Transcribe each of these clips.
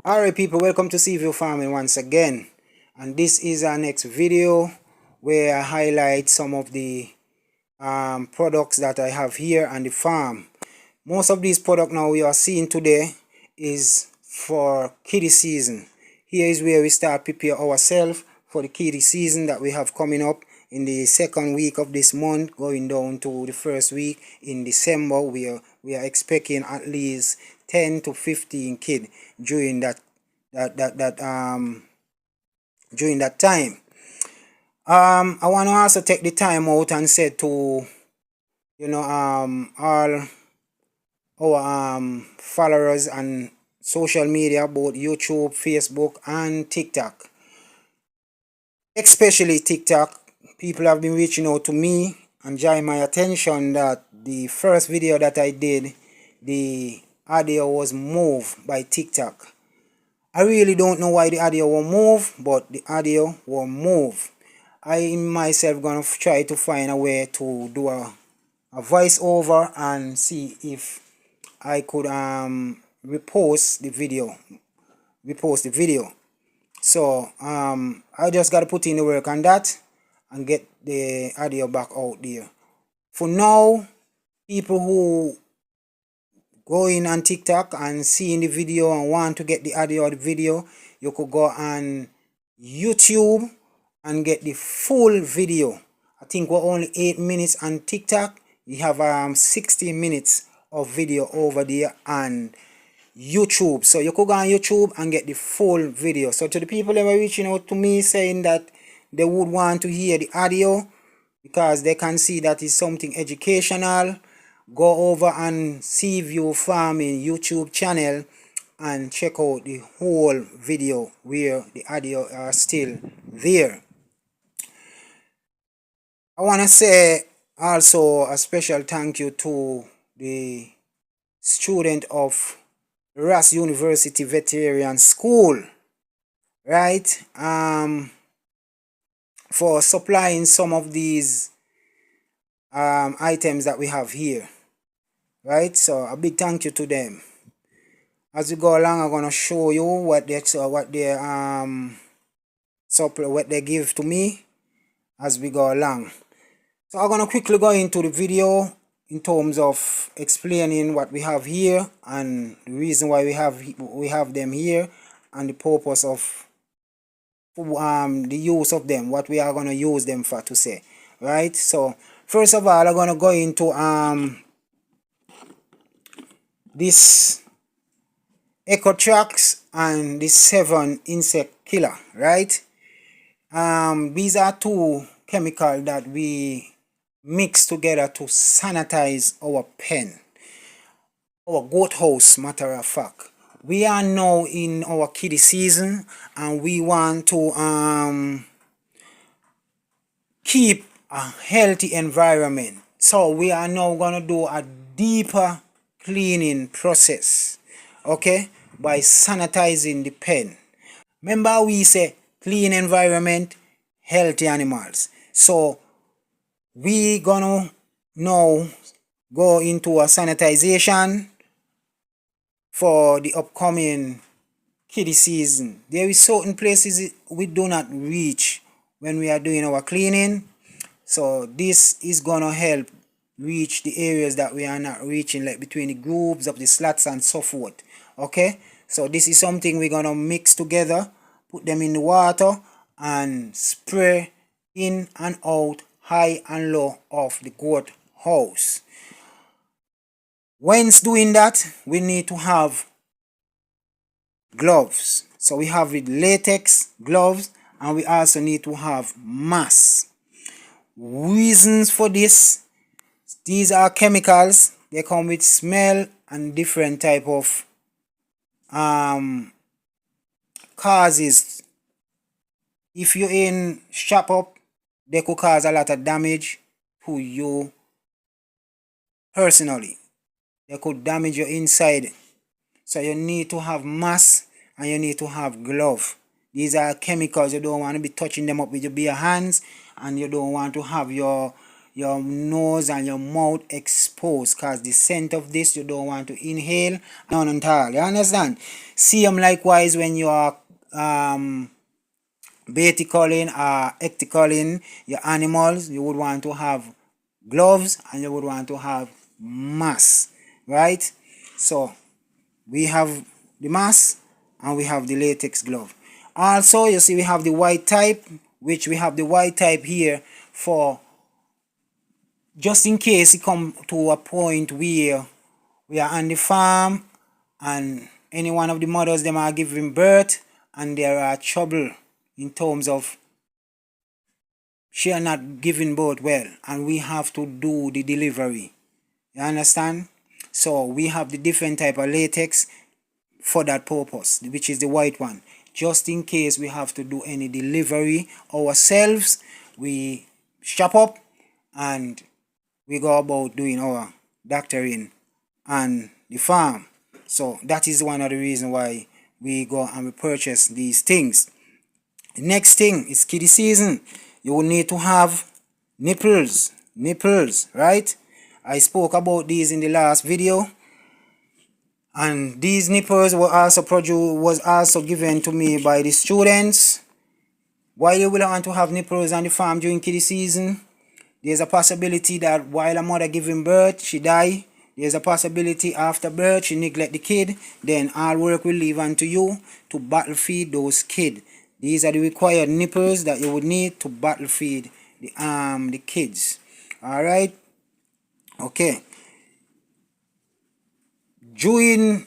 Alright people, welcome to Seaview Farming once again, and this is our next video where I highlight some of the products that I have here on the farm. Most of these products now we are seeing today is for kiddie season. Here is where we start prepare ourselves for the kiddie season that we have coming up in the second week of this month, going down to the first week in December. We are expecting at least 10 to 15 kids during that time. I want to also take the time out and say to all our followers on social media, both YouTube, Facebook and TikTok, especially TikTok. People have been reaching out to me and drawing my attention that the first video that I did, the audio was moved by TikTok. I really don't know why the audio will move, but the audio will move. I myself gonna try to find a way to do a voiceover and see if I could repost the video. So I just gotta put in the work on that and get the audio back out there. For now, people who go in on TikTok and seeing the video and want to get the audio of the video, you could go on YouTube and get the full video. I think we're only 8 minutes on TikTok. You have 16 minutes of video over there on YouTube. So you could go on YouTube and get the full video. So to the people that were reaching out to me saying that they would want to hear the audio because they can see that it's something educational, go over and Seaview Farming YouTube channel and check out the whole video where the audio are still there. I want to say also a special thank you to the student of Ross University Veterinary School, right, for supplying some of these items that we have here, right? So a big thank you to them. As we go along, I'm gonna show you what they give to me as we go along. So I'm gonna quickly go into the video in terms of explaining what we have here and the reason why we have them here and the purpose of the use of them, what we are gonna use them for, to say, right? So first of all, I'm gonna go into this Ecotrax and the 7 insect killer, right? These are two chemicals that we mix together to sanitize our pen, our goat house, matter of fact. We are now in our kiddie season and we want to keep a healthy environment. So we are now gonna do a deeper cleaning process, okay, by sanitizing the pen. Remember we say clean environment, healthy animals. So we gonna now go into a sanitization for the upcoming kiddie season. There is certain places we do not reach when we are doing our cleaning, so this is gonna help reach the areas that we are not reaching, like between the grooves of the slats and so forth. Okay, so this is something we're gonna mix together, put them in the water and spray in and out, high and low of the goat house. When doing that, we need to have gloves. So we have with latex gloves and we also need to have masks. Reasons for this: these are chemicals, they come with smell and different type of causes. If you're in shop up, they could cause a lot of damage to you personally. They could damage your inside. So you need to have mask and you need to have glove. These are chemicals, you don't want to be touching them up with your bare hands, and you don't want to have your your nose and your mouth exposed, because the scent of this you don't want to inhale. None at all. You understand? Same likewise when you are baiting or ecticalling your animals, you would want to have gloves and you would want to have mask, right? So we have the mask and we have the latex glove. Also, you see we have the white type, which we have the white type here for just in case it come to a point where we are on the farm and any one of the mothers them are giving birth and there are trouble in terms of she are not giving birth well and we have to do the delivery. You understand? So we have the different type of latex for that purpose, which is the white one. Just in case we have to do any delivery ourselves, we shop up and we go about doing our doctoring on the farm. So that is one of the reasons why we go and we purchase these things. The next thing is kiddie season. You will need to have nipples, right? I spoke about these in the last video, and these nipples were also given to me by the students. Why you will want to have nipples on the farm during kiddie season? There's a possibility that while a mother giving birth, she die. There's a possibility after birth, she neglect the kid. Then all work will leave unto you to bottle feed those kids. These are the required nipples that you would need to bottle feed the kids. Alright? Okay. During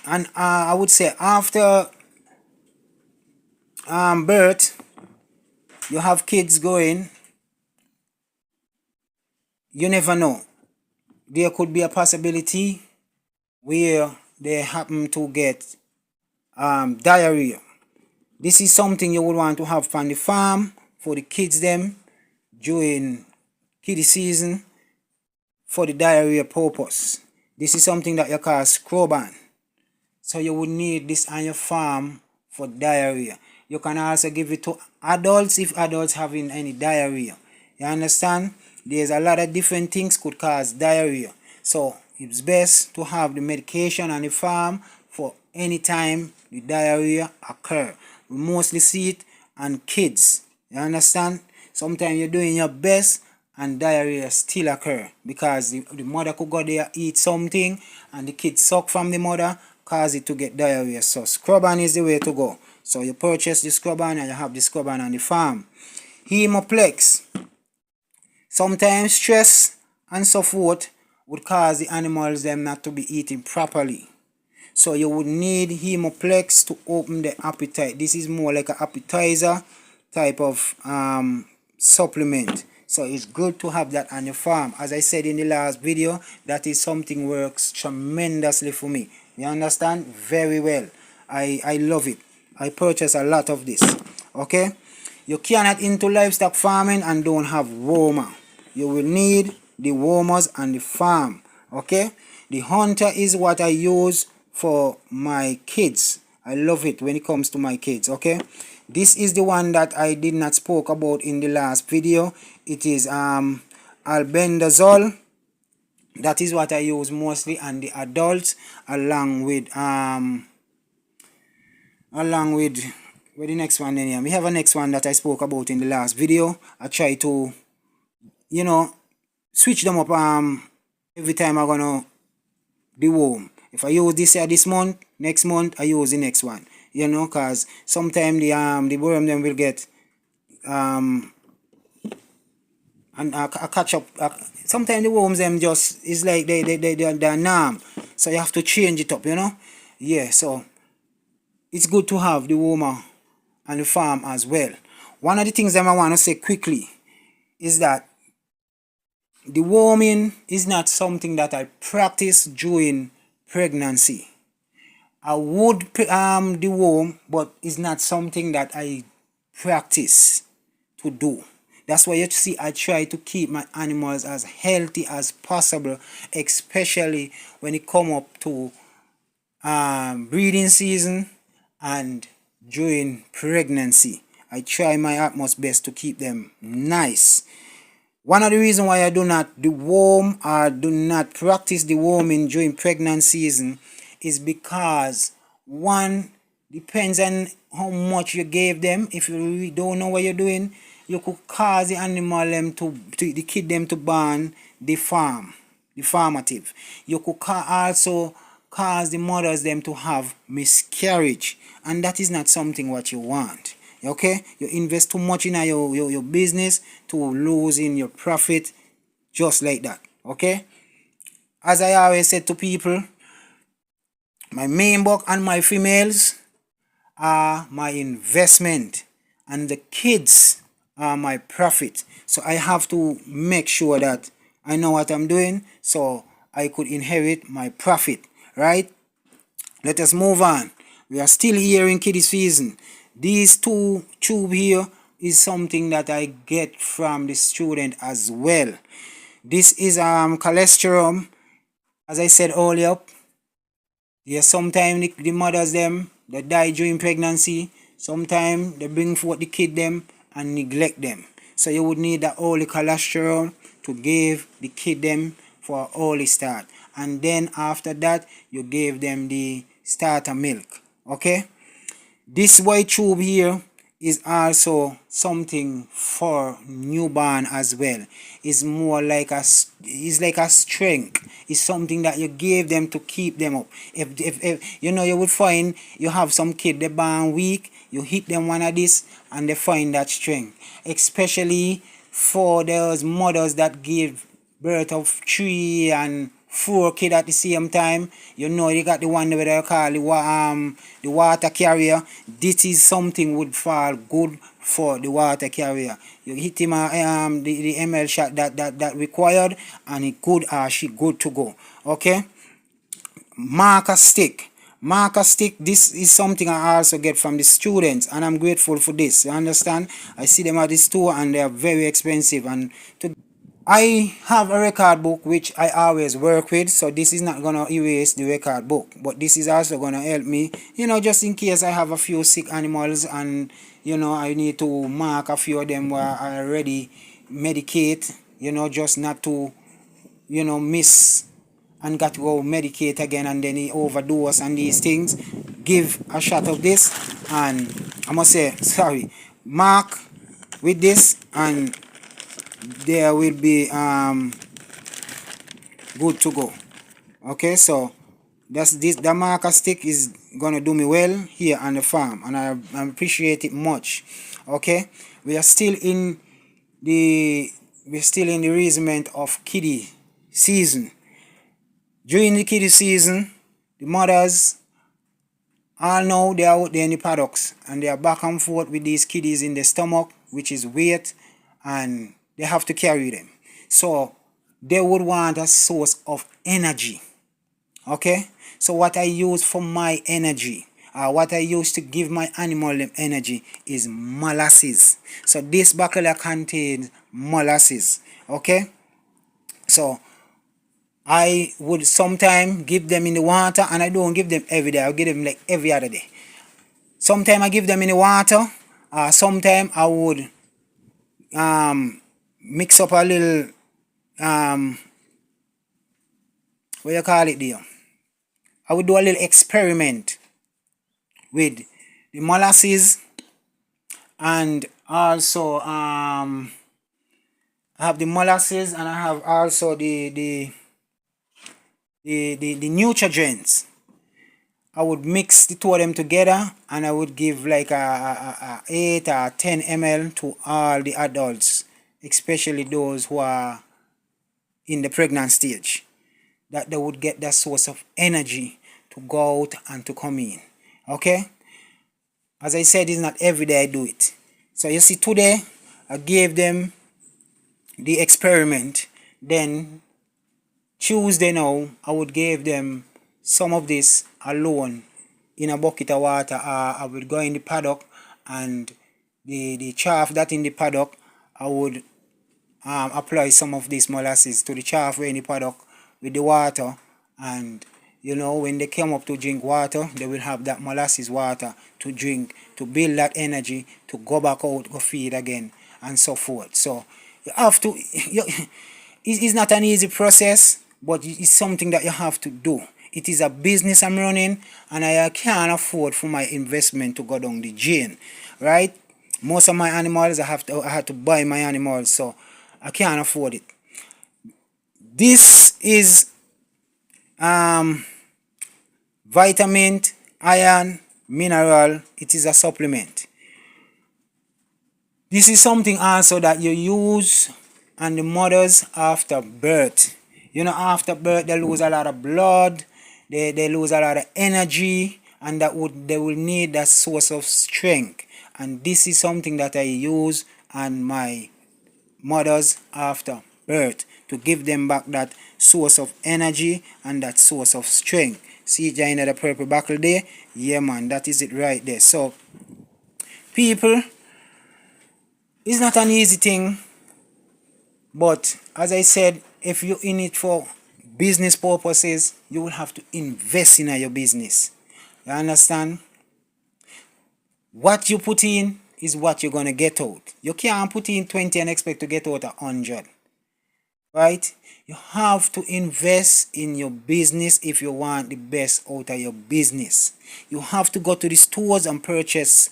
and I would say after birth, you have kids going. You never know. There could be a possibility where they happen to get diarrhea. This is something you would want to have on the farm for the kids them during kiddie season for the diarrhea purpose. This is something that you call scrub-on. So you would need this on your farm for diarrhea. You can also give it to adults if adults having any diarrhea. You understand? There's a lot of different things could cause diarrhea. So it's best to have the medication on the farm for any time the diarrhea occur. We mostly see it on kids. You understand? Sometimes you're doing your best and diarrhea still occur because the mother could go there, eat something, and the kid suck from the mother, cause it to get diarrhea. So scrub-on is the way to go. So you purchase the scrub-on and you have the scrub-on the farm. Hemoplex. Sometimes stress and so forth would cause the animals them not to be eating properly. So you would need Hemoplex to open the appetite. This is more like an appetizer type of supplement. So it's good to have that on your farm. As I said in the last video, that is something works tremendously for me. You understand? Very well. I love it. I purchase a lot of this. Okay? You cannot into livestock farming and don't have wormer. You will need the wormers on the farm. Okay? The hunter is what I use for my kids. I love it when it comes to my kids. Okay, this is the one that I did not spoke about in the last video. It is albendazole. That is what I use mostly on the adults, along with where the next one in here. We have a next one that I spoke about in the last video. I try to, you know, switch them up every time I'm gonna deworm. If I use this here this month, next month I use the next one. You know, cause sometimes the worm them will get and I catch up. Sometimes the worms them just is like they're numb. So you have to change it up, you know. Yeah, so it's good to have the wormer on the farm as well. One of the things that I want to say quickly is that the worming is not something that I practice during pregnancy. I would deworm, but it's not something that I practice to do. That's why you see I try to keep my animals as healthy as possible, especially when it come up to breeding season and during pregnancy. I try my utmost best to keep them nice. One of the reasons why I do not deworm or do not practice deworming during pregnancy season is because one, depends on how much you gave them. If you really don't know what you're doing, you could cause the animal them to the kid them to born deformative. You could also cause the mothers them to have miscarriage, and that is not something what you want. Okay, you invest too much in your business to lose in your profit just like that. Okay, as I always said to people, my main buck and my females are my investment, and the kids are my profit. So I have to make sure that I know what I'm doing so I could inherit my profit, right? Let us move on. We are still here in kiddie season. These two tube here is something that I get from the student as well. This is cholesterol. As I said earlier, yeah, sometimes the mothers them they die during pregnancy. Sometimes they bring forth the kid them and neglect them. So you would need that early cholesterol to give the kid them for early start. And then after that, you give them the starter milk. Okay? This white tube here is also something for newborn as well. It's more like it's like a strength. It's something that you give them to keep them up. If you know, you would find you have some kid they born weak, you hit them one of this and they find that strength. Especially for those mothers that give birth of 3 and 4 kids at the same time. You know, you got the one that they call the water carrier. This is something would fall good for the water carrier. You hit him the ml shot that required, and it good she good to go. Okay, marker stick. Marker stick, this is something I also get from the students, and I'm grateful for this. You understand? I see them at the store and they are very expensive, and I have a record book which I always work with, so this is not gonna erase the record book, but this is also gonna help me, you know, just in case I have a few sick animals and, you know, I need to mark a few of them where I already medicate, you know, just not to, you know, miss and got to go medicate again and then he overdose and these things. Give a shot of this, and I must say, sorry, mark with this, and there will be good to go. Okay, so that's this. The marker stick is gonna do me well here on the farm, and I appreciate it much. Okay, we are still in the raisement of kiddie season. During the kiddie season, the mothers all know they are out there in the paddocks and they are back and forth with these kiddies in the stomach, which is weight, and they have to carry them. So they would want a source of energy. Okay, so what I use for my energy, what I use to give my animal them energy, is molasses. So this bacteria contains molasses. Okay, so I would sometimes give them in the water, and I don't give them every day. I give them like every other day. Sometimes I give them in the water. Sometimes I would mix up a little what you call it there. I would do a little experiment with the molasses, and also I have the molasses, and I have also the nutrients. I would mix the two of them together, and I would give like a 8 or 10 ml to all the adults, especially those who are in the pregnant stage, that they would get that source of energy to go out and to come in. Okay, as I said, it's not every day I do it. So you see, today I gave them the experiment. Then Tuesday now I would give them some of this alone in a bucket of water. I would go in the paddock, and the chaff that in the paddock, I would apply some of this molasses to the chaff in the paddock with the water, and you know, when they come up to drink water, they will have that molasses water to drink, to build that energy to go back out, go feed again, and so forth. So You have to, it's not an easy process, but it's something that you have to do. It is a business I'm running, and I can't afford for my investment to go down the drain, right? Most of my animals, I had to buy my animals, so I can't afford it. This is vitamin, iron, mineral. It is a supplement. This is something also that you use on the mothers after birth. You know, after birth they lose a lot of blood, they lose a lot of energy, and they will need that source of strength. And this is something that I use on my mothers after birth to give them back that source of energy and that source of strength. See Join the purple buckle there? Yeah man, that is it right there. So people, it's not an easy thing, but as I said, if you're in it for business purposes, you will have to invest in your business. You understand? What you put in is what you're gonna get out. You can't put in 20 and expect to get out 100. Right? You have to invest in your business if you want the best out of your business. You have to go to the stores and purchase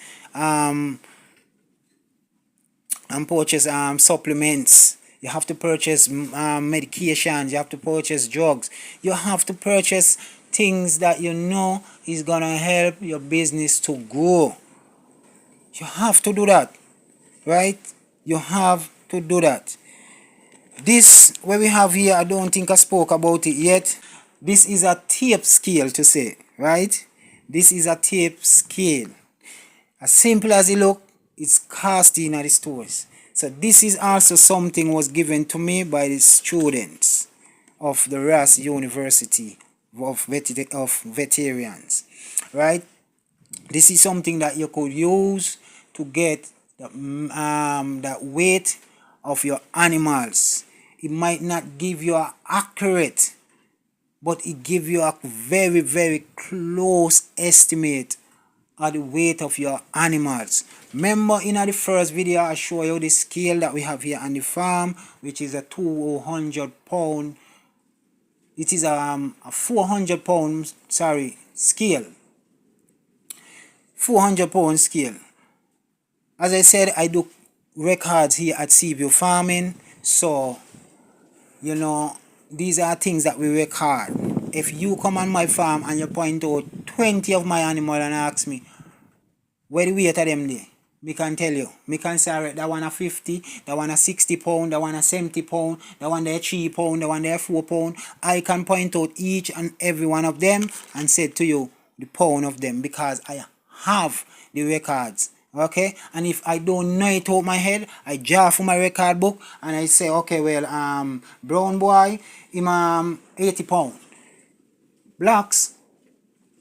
supplements. You have to purchase medications. You have to purchase drugs. You have to purchase things that you know is gonna help your business to grow. You have to do that, right? You have to do that. This what we have here, I don't think I spoke about it yet. This is a tape scale to say, right? This is a tape scale. As simple as it look, it's cast in at the stores. So this is also something was given to me by the students of the RAS University of Veterans, right? This is something that you could use to get the weight of your animals. It might not give you an accurate, but it gives you a very, very close estimate of the weight of your animals. Remember in the first video I show you the scale that we have here on the farm, which is a 200 pound. It is a 400 pound scale. 400 pound scale. As I said, I do records here at Seaview Farming, so you know these are things that we record. If you come on my farm and you point out 20 of my animals and ask me where the weight of them there, me can tell you. Me can say, alright, that one a 50, that one a 60 pound, that one a 70 pound, that one there 3 pound, that one there 4 pound. I can point out each and every one of them and say to you the pound of them because I have the records. Okay, and if I don't know it out my head, I draw for my record book and I say, okay, well, brown boy, him 80 pound. Blacks,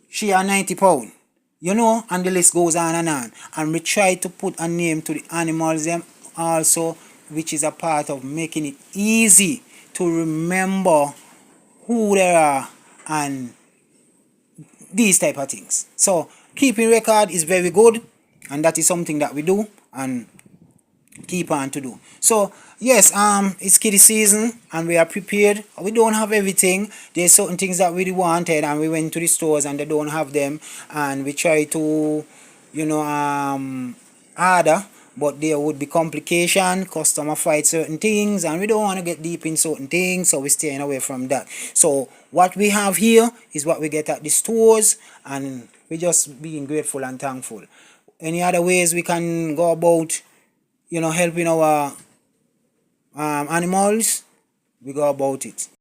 she are 90 pound. You know, and the list goes on. And we try to put a name to the animals them also, which is a part of making it easy to remember who they are and these type of things. So keeping record is very good, and that is something that we do and keep on to do. So yes, it's kiddie season and we are prepared. We don't have everything. There's certain things that we wanted and we went to the stores and they don't have them, and we try to, you know, order, but there would be complication. Customer fight certain things and we don't want to get deep in certain things, so we're staying away from that. So what we have here is what we get at the stores, and we're just being grateful and thankful. Any other ways we can go about, you know, helping our animals, we go about it.